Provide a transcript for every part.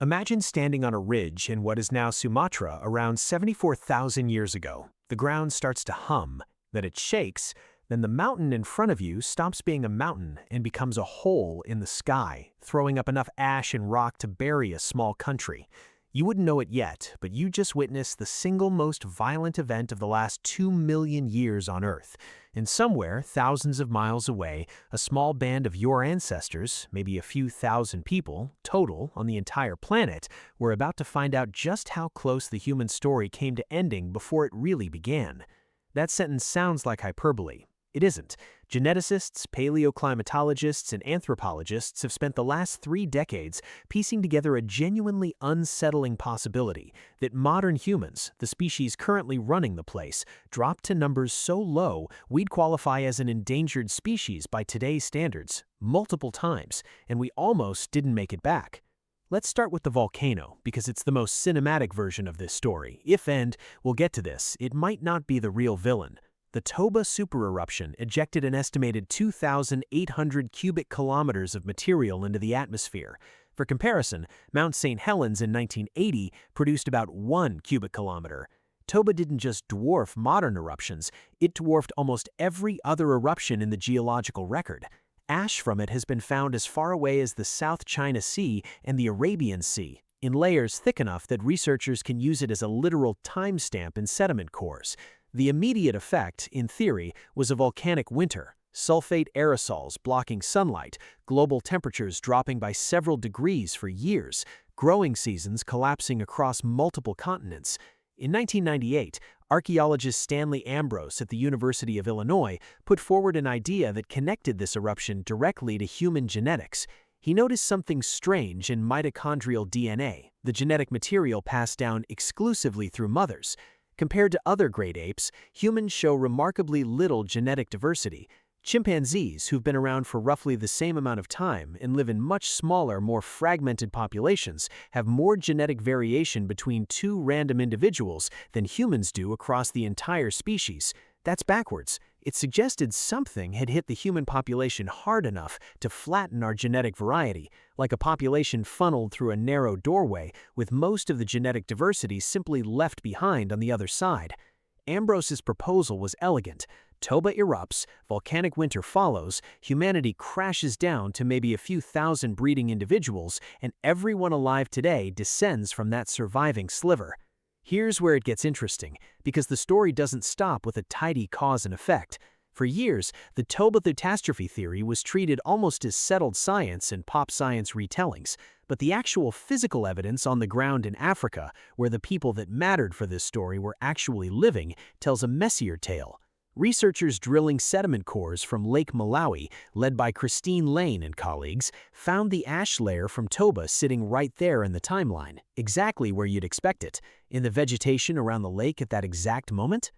Imagine standing on a ridge in what is now Sumatra around 74,000 years ago. The ground starts to hum, then it shakes, then the mountain in front of you stops being a mountain and becomes a hole in the sky, throwing up enough ash and rock to bury a small country. You wouldn't know it yet, but you just witnessed the single most violent event of the last 2 million years on Earth. And somewhere, thousands of miles away, a small band of your ancestors, maybe a few thousand people, total on the entire planet, were about to find out just how close the human story came to ending before it really began. That sentence sounds like hyperbole. It isn't. Geneticists, paleoclimatologists, and anthropologists have spent the last 3 decades piecing together a genuinely unsettling possibility that modern humans, the species currently running the place, dropped to numbers so low we'd qualify as an endangered species by today's standards multiple times, and we almost didn't make it back. Let's start with the volcano, because it's the most cinematic version of this story. And we'll get to this, it might not be the real villain. The Toba supereruption ejected an estimated 2,800 cubic kilometers of material into the atmosphere. For comparison, Mount St. Helens in 1980 produced about 1 cubic kilometer. Toba didn't just dwarf modern eruptions, it dwarfed almost every other eruption in the geological record. Ash from it has been found as far away as the South China Sea and the Arabian Sea, in layers thick enough that researchers can use it as a literal timestamp in sediment cores. The immediate effect, in theory, was a volcanic winter, sulfate aerosols blocking sunlight, global temperatures dropping by several degrees for years, growing seasons collapsing across multiple continents. In 1998, archaeologist Stanley Ambrose at the University of Illinois put forward an idea that connected this eruption directly to human genetics. He noticed something strange in mitochondrial DNA, the genetic material passed down exclusively through mothers. Compared to other great apes, humans show remarkably little genetic diversity. Chimpanzees, who've been around for roughly the same amount of time and live in much smaller, more fragmented populations, have more genetic variation between 2 random individuals than humans do across the entire species. That's backwards. It suggested something had hit the human population hard enough to flatten our genetic variety, like a population funneled through a narrow doorway, with most of the genetic diversity simply left behind on the other side. Ambrose's proposal was elegant. Toba erupts, volcanic winter follows, humanity crashes down to maybe a few thousand breeding individuals, and everyone alive today descends from that surviving sliver. Here's where it gets interesting, because the story doesn't stop with a tidy cause and effect. For years, the Toba catastrophe theory was treated almost as settled science in pop science retellings, but the actual physical evidence on the ground in Africa, where the people that mattered for this story were actually living, tells a messier tale. Researchers drilling sediment cores from Lake Malawi, led by Christine Lane and colleagues, found the ash layer from Toba sitting right there in the timeline, exactly where you'd expect it. In the vegetation around the lake at that exact moment?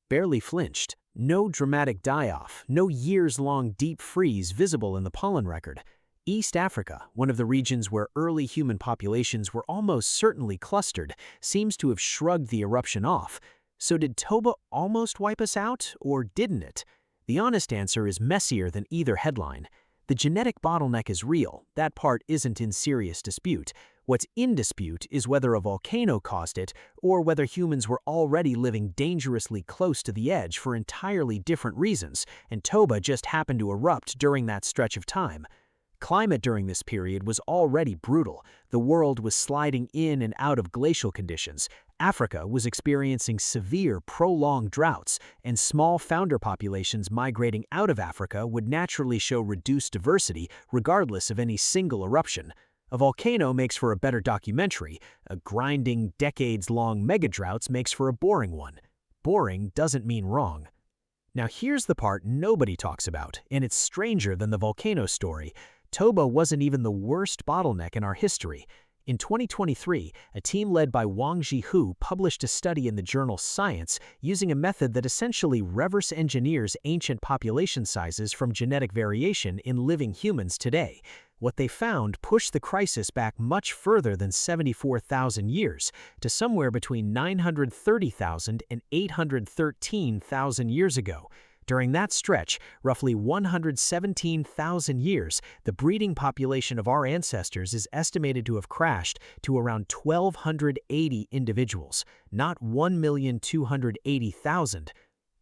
Barely flinched. No dramatic die-off, no years-long deep freeze visible in the pollen record. East Africa, one of the regions where early human populations were almost certainly clustered, seems to have shrugged the eruption off. So did Toba almost wipe us out, or didn't it? The honest answer is messier than either headline. The genetic bottleneck is real, that part isn't in serious dispute. What's in dispute is whether a volcano caused it, or whether humans were already living dangerously close to the edge for entirely different reasons, and Toba just happened to erupt during that stretch of time. Climate during this period was already brutal. The world was sliding in and out of glacial conditions. Africa was experiencing severe, prolonged droughts, and small founder populations migrating out of Africa would naturally show reduced diversity regardless of any single eruption. A volcano makes for a better documentary. A grinding, decades-long megadroughts makes for a boring one. Boring doesn't mean wrong. Now here's the part nobody talks about, and it's stranger than the volcano story. Toba wasn't even the worst bottleneck in our history. In 2023, a team led by Wang Jihu published a study in the journal Science using a method that essentially reverse engineers ancient population sizes from genetic variation in living humans today. What they found pushed the crisis back much further than 74,000 years, to somewhere between 930,000 and 813,000 years ago. During that stretch, roughly 117,000 years, the breeding population of our ancestors is estimated to have crashed to around 1,280 individuals, not 1,280,000,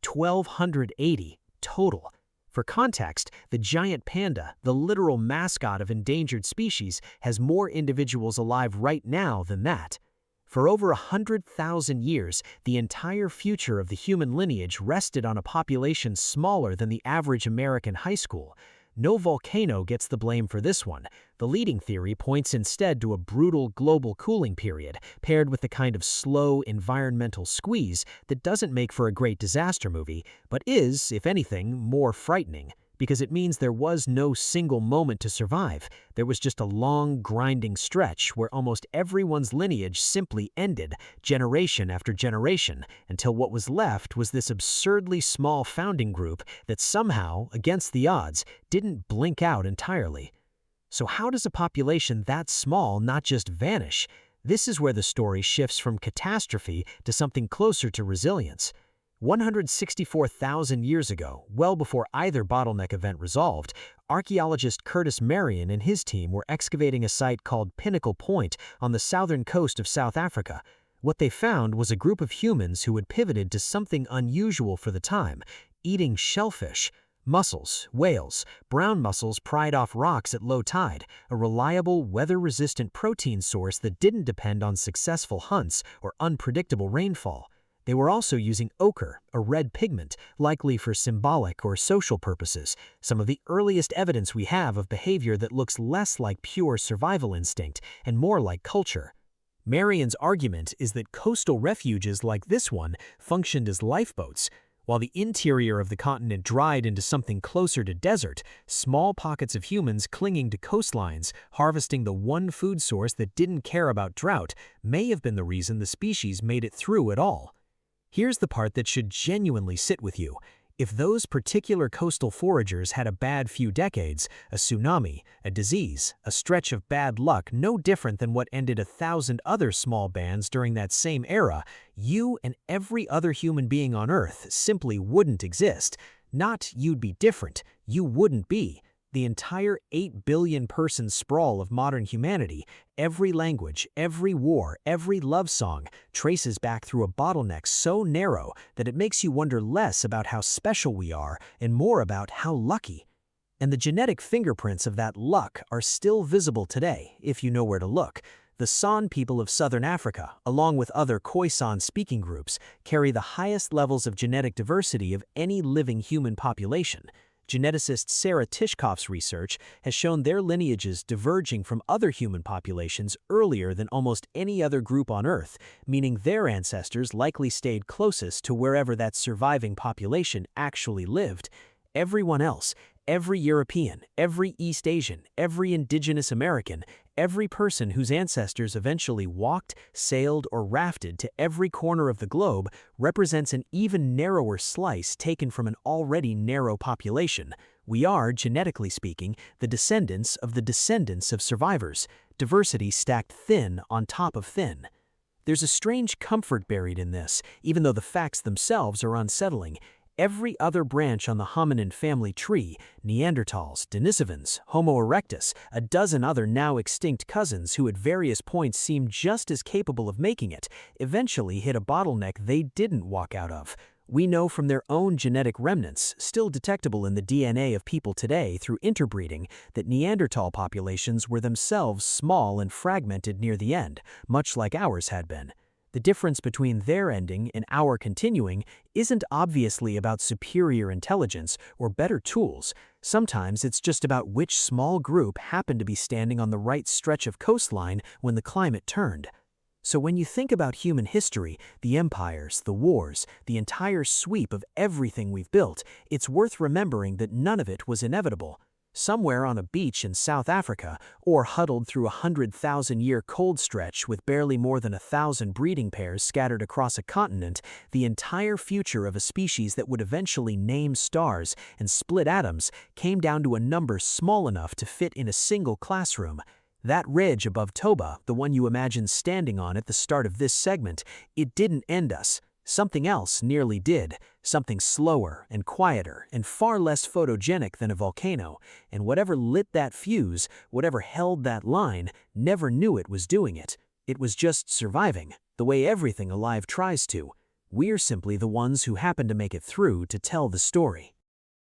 1,280 total. For context, the giant panda, the literal mascot of endangered species, has more individuals alive right now than that. For over 100,000 years, the entire future of the human lineage rested on a population smaller than the average American high school. No volcano gets the blame for this one. The leading theory points instead to a brutal global cooling period, paired with the kind of slow environmental squeeze that doesn't make for a great disaster movie, but is, if anything, more frightening. Because it means there was no single moment to survive. There was just a long, grinding stretch where almost everyone's lineage simply ended, generation after generation, until what was left was this absurdly small founding group that somehow, against the odds, didn't blink out entirely. So how does a population that small not just vanish? This is where the story shifts from catastrophe to something closer to resilience. 164,000 years ago, well before either bottleneck event resolved, archaeologist Curtis Marion and his team were excavating a site called Pinnacle Point on the southern coast of South Africa. What they found was a group of humans who had pivoted to something unusual for the time, eating shellfish. Mussels, whales, brown mussels pried off rocks at low tide, a reliable, weather-resistant protein source that didn't depend on successful hunts or unpredictable rainfall. They were also using ochre, a red pigment, likely for symbolic or social purposes, some of the earliest evidence we have of behavior that looks less like pure survival instinct and more like culture. Marion's argument is that coastal refuges like this one functioned as lifeboats. While the interior of the continent dried into something closer to desert, small pockets of humans clinging to coastlines, harvesting the one food source that didn't care about drought, may have been the reason the species made it through at all. Here's the part that should genuinely sit with you. If those particular coastal foragers had a bad few decades, a tsunami, a disease, a stretch of bad luck no different than what ended 1,000 other small bands during that same era, you and every other human being on Earth simply wouldn't exist. Not you'd be different, you wouldn't be. The entire 8 billion person sprawl of modern humanity, every language, every war, every love song, traces back through a bottleneck so narrow that it makes you wonder less about how special we are and more about how lucky. And the genetic fingerprints of that luck are still visible today, if you know where to look. The San people of southern Africa, along with other Khoisan speaking groups, carry the highest levels of genetic diversity of any living human population. Geneticist Sarah Tishkoff's research has shown their lineages diverging from other human populations earlier than almost any other group on Earth, meaning their ancestors likely stayed closest to wherever that surviving population actually lived. Everyone else, every European, every East Asian, every indigenous American, every person whose ancestors eventually walked, sailed, or rafted to every corner of the globe represents an even narrower slice taken from an already narrow population. We are, genetically speaking, the descendants of survivors, diversity stacked thin on top of thin. There's a strange comfort buried in this, even though the facts themselves are unsettling. Every other branch on the hominin family tree, Neanderthals, Denisovans, Homo erectus, a dozen other now extinct cousins who at various points seemed just as capable of making it, eventually hit a bottleneck they didn't walk out of. We know from their own genetic remnants, still detectable in the DNA of people today through interbreeding, that Neanderthal populations were themselves small and fragmented near the end, much like ours had been. The difference between their ending and our continuing isn't obviously about superior intelligence or better tools. Sometimes it's just about which small group happened to be standing on the right stretch of coastline when the climate turned. So when you think about human history, the empires, the wars, the entire sweep of everything we've built, it's worth remembering that none of it was inevitable. Somewhere on a beach in South Africa, or huddled through a 100,000-year cold stretch with barely more than 1,000 breeding pairs scattered across a continent, the entire future of a species that would eventually name stars and split atoms came down to a number small enough to fit in a single classroom. That ridge above Toba, the one you imagine standing on at the start of this segment, it didn't end us. Something else nearly did, something slower and quieter and far less photogenic than a volcano, and whatever lit that fuse, whatever held that line, never knew it was doing it. It was just surviving, the way everything alive tries to. We're simply the ones who happen to make it through to tell the story.